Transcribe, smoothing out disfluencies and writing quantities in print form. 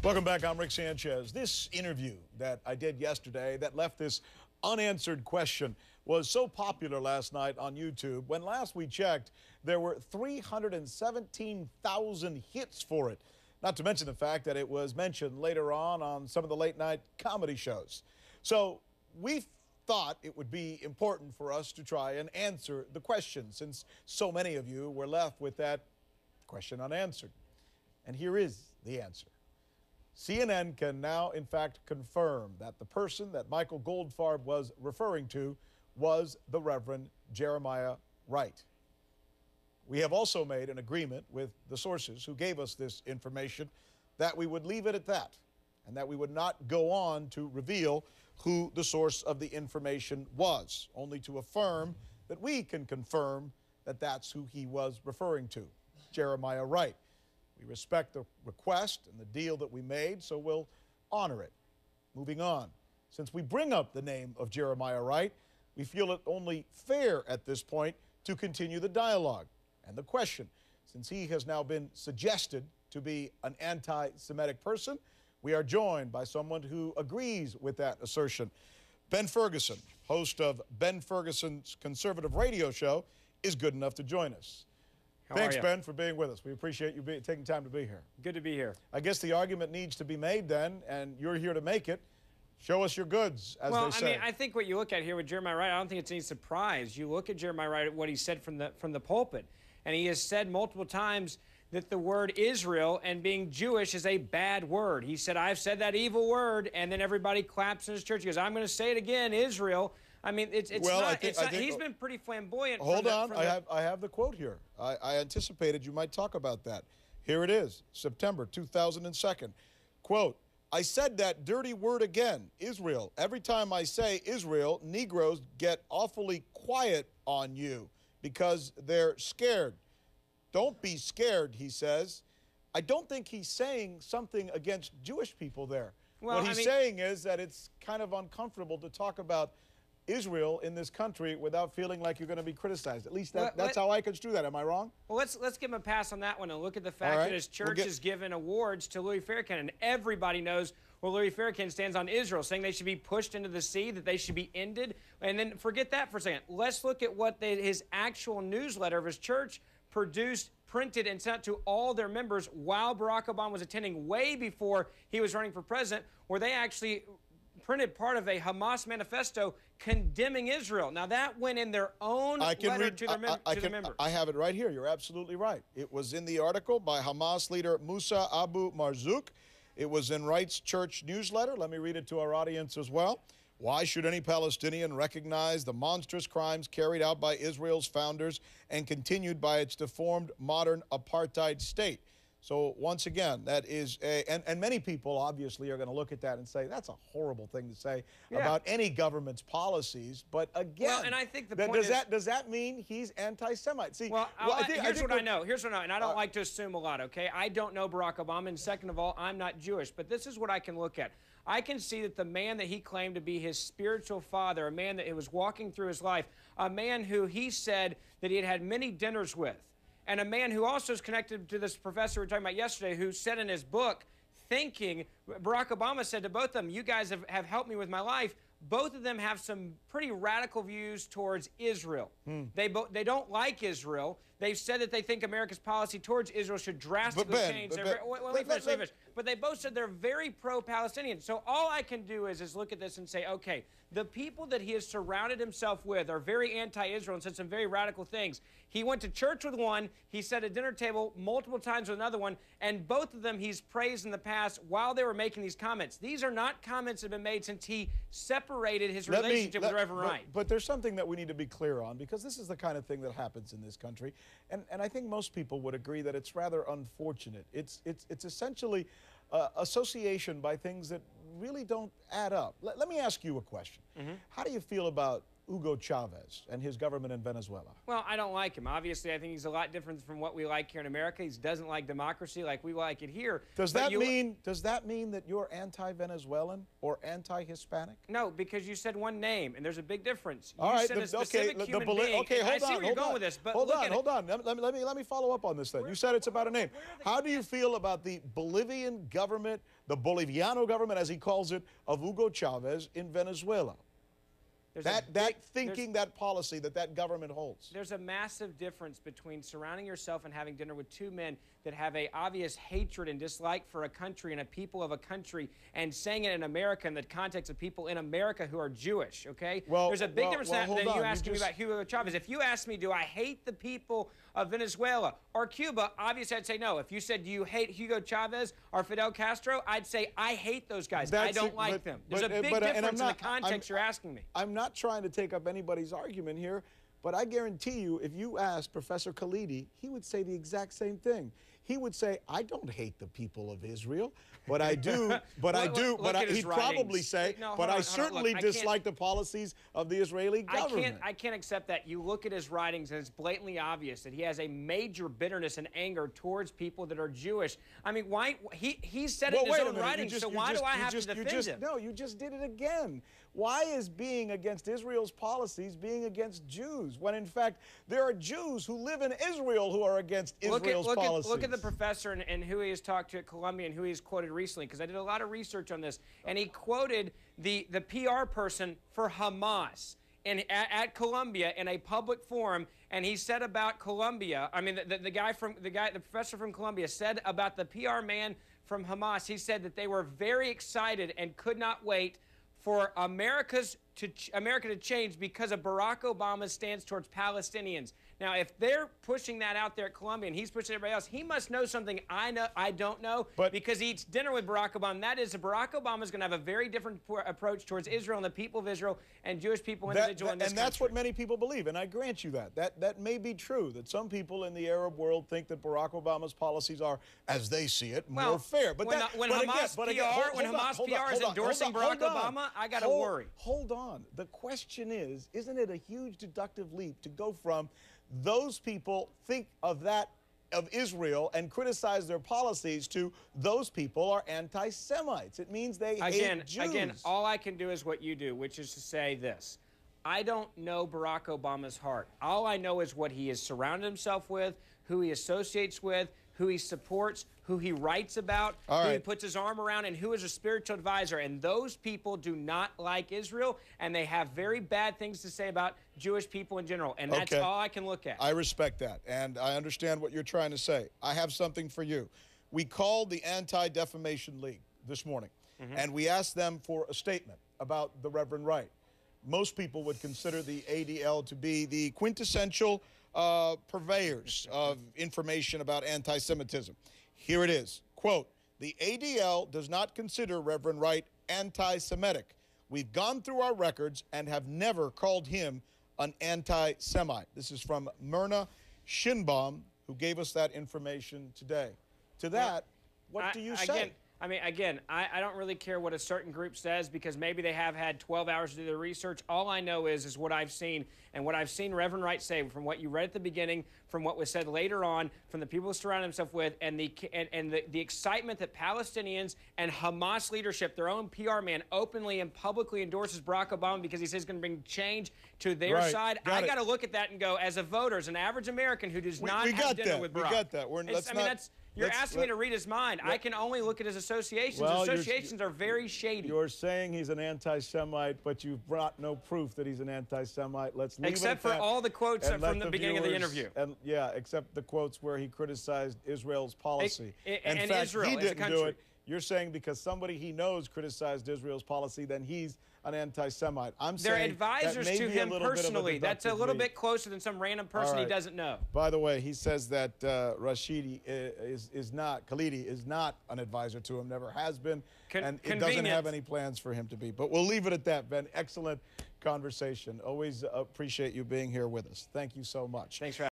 Welcome back. I'm Rick Sanchez. This interview that I did yesterday that left this unanswered question was so popular last night on YouTube. When last we checked, there were 317,000 hits for it. Not to mention the fact that it was mentioned later on some of the late night comedy shows. So we thought it would be important for us to try and answer the question, since so many of you were left with that question unanswered. And here is the answer. CNN can now, in fact, confirm that the person that Michael Goldfarb was referring to was the Reverend Jeremiah Wright. We have also made an agreement with the sources who gave us this information that we would leave it at that, and that we would not go on to reveal who the source of the information was, only to affirm that we can confirm that that's who he was referring to, Jeremiah Wright. We respect the request and the deal that we made, so we'll honor it. Moving on. Since we bring up the name of Jeremiah Wright, we feel it only fair at this point to continue the dialogue and the question. Since he has now been suggested to be an anti-Semitic person, we are joined by someone who agrees with that assertion. Ben Ferguson, host of Ben Ferguson's conservative radio show, is good enough to join us. Thanks, Ben, for being with us. We appreciate you taking time to be here. Good to be here. I guess the argument needs to be made then, and you're here to make it. Show us your goods, as they say. Well, I mean, I think what you look at here with Jeremiah Wright, I don't think it's any surprise. You look at Jeremiah Wright, what he said from the pulpit, and he has said multiple times that the word Israel and being Jewish is a bad word. He said, I've said that evil word, and then everybody claps in his church. He goes, I'm going to say it again, Israel. I mean, it's not, he's been pretty flamboyant. Hold on, I have the quote here. I anticipated you might talk about that. Here it is, September 2002. Quote, I said that dirty word again, Israel. Every time I say Israel, Negroes get awfully quiet on you because they're scared. Don't be scared, he says. I don't think he's saying something against Jewish people there. Well, what he's saying is that it's kind of uncomfortable to talk about Israel in this country without feeling like you're going to be criticized. At least that's how I construe that. Am I wrong? Well, let's give him a pass on that one and look at the fact that his church is giving awards to Louis Farrakhan, and everybody knows where Louis Farrakhan stands on Israel, saying they should be pushed into the sea, that they should be ended. And then forget that for a second. Let's look at what his actual newsletter of his church produced, printed, and sent to all their members while Barack Obama was attending, way before he was running for president, where they actually printed part of a Hamas manifesto condemning Israel. Now, that went in their own letter to their members. I have it right here. You're absolutely right. It was in the article by Hamas leader Musa Abu Marzouk. It was in Wright's church newsletter. Let me read it to our audience as well. Why should any Palestinian recognize the monstrous crimes carried out by Israel's founders and continued by its deformed modern apartheid state? So once again, that is and many people obviously are going to look at that and say that's a horrible thing to say about any government's policies. But again, and I think the point does that mean he's anti-Semite? See, here's what I know. Here's what I know, and I don't like to assume a lot. Okay, I don't know Barack Obama, and second of all, I'm not Jewish. But this is what I can look at. I can see that the man that he claimed to be his spiritual father, a man that was walking through his life, a man who he said that he had had many dinners with, and a man who also is connected to this professor we were talking about yesterday, who said in his book, thinking, Barack Obama said to both of them, you guys have helped me with my life. Both of them have some pretty radical views towards Israel. They don't like Israel. They've said that they think America's policy towards Israel should drastically change. Let me finish. But they both said they're very pro-Palestinian. So all I can do is look at this and say, okay, the people that he has surrounded himself with are very anti-Israel and said some very radical things. He went to church with one. He sat at a dinner table multiple times with another one. And both of them he's praised in the past while they were making these comments. These are not comments that have been made since he separated his relationship with Reverend Wright. But there's something that we need to be clear on, because this is the kind of thing that happens in this country. And I think most people would agree that it's rather unfortunate. It's essentially association by things that really don't add up. Let me ask you a question. How do you feel about Hugo Chavez and his government in Venezuela? Well, I don't like him. Obviously, I think he's a lot different from what we like here in America. He doesn't like democracy like we like it here. Does that mean that you're anti-Venezuelan or anti-Hispanic? No, because you said one name, and there's a big difference. All You right, said a specific human being. okay, hold I see on, where you're going with this, but hold look on. Let me follow up on this then. You said it's about a name. How do you feel about the Bolivian government, the Boliviano government, as he calls it, of Hugo Chavez in Venezuela? That policy that government holds. There's a massive difference between surrounding yourself and having dinner with two men that have a obvious hatred and dislike for a country and a people of a country, and saying it in America in the context of people in America who are Jewish, okay? Well, there's a big difference than you asking me about Hugo Chavez. If you asked me, do I hate the people of Venezuela or Cuba, obviously I'd say no. If you said, do you hate Hugo Chavez or Fidel Castro, I'd say I hate those guys. I don't like them. There's a big difference in the context you're asking me. I'm not trying to take up anybody's argument here, but I guarantee you, if you asked Professor Khalidi, he would say the exact same thing. He would say, I don't hate the people of Israel, but I do, he'd probably say, but I certainly dislike the policies of the Israeli government. I can't accept that. You look at his writings, and it's blatantly obvious that he has a major bitterness and anger towards people that are Jewish. I mean, why? He said it in his own writings, so why do I have to defend him? No, you just did it again. Why is being against Israel's policies being against Jews, when in fact there are Jews who live in Israel who are against Israel's policies? Look at the professor and who he has talked to at Columbia and who he's quoted recently, because I did a lot of research on this, and he quoted the PR person for Hamas at Columbia in a public forum, and he said about Columbia, I mean the professor from Columbia said about the PR man from Hamas, he said that they were very excited and could not wait for America to change because of Barack Obama's stance towards Palestinians. Now, if they're pushing that out there at Columbia and he's pushing everybody else, he must know something I don't know, because he eats dinner with Barack Obama. That is, Barack Obama is going to have a very different approach towards Israel and the people of Israel and Jewish people in this country. And that's what many people believe, and I grant you that. That may be true, that some people in the Arab world think that Barack Obama's policies are, as they see it, more fair. But when Hamas PR is endorsing Barack Obama, I got to worry. Hold on. The question is, isn't it a huge deductive leap to go from those people think of Israel and criticize their policies to those people are anti-Semites? It means they hate Jews. Again, all I can do is what you do, which is to say this. I don't know Barack Obama's heart. All I know is what he has surrounded himself with, who he associates with, who he supports, who he writes about, who he puts his arm around, and who is a spiritual advisor. And those people do not like Israel, and they have very bad things to say about Jewish people in general. And that's all I can look at. I respect that, and I understand what you're trying to say. I have something for you. We called the Anti-Defamation League this morning, and we asked them for a statement about the Reverend Wright. Most people would consider the ADL to be the quintessential purveyors of information about anti-Semitism. Here it is. Quote, the ADL does not consider Reverend Wright anti-Semitic. We've gone through our records and have never called him an anti-Semite. This is from Myrna Schinbaum, who gave us that information today. To that, what do you say? Again, I don't really care what a certain group says, because maybe they have had 12 hours to do their research. All I know is what I've seen, and what I've seen Reverend Wright say, from what you read at the beginning, from what was said later on, from the people he surrounded himself with, and the excitement that Palestinians and Hamas leadership, their own PR man, openly and publicly endorses Barack Obama because he says it's going to bring change to their side. I got to look at that and go, as a voter, as an average American who does not have dinner with Barack. We got that. You're asking me to read his mind. I can only look at his associations. Well, associations are very shady. You're saying he's an anti-Semite, but you've brought no proof that he's an anti-Semite. Let's leave except it at for all the quotes from the beginning of the interview. And yeah, except the quotes where he criticized Israel's policy. In fact, Israel he didn't do it. country. You're saying because somebody he knows criticized Israel's policy, then he's an anti-Semite. I'm saying they're advisors to him personally. That's a little bit closer than some random person he doesn't know. By the way, he says that Khalidi is not an advisor to him, never has been, and it doesn't have any plans for him to be. But we'll leave it at that, Ben. Excellent conversation. Always appreciate you being here with us. Thank you so much. Thanks for having me.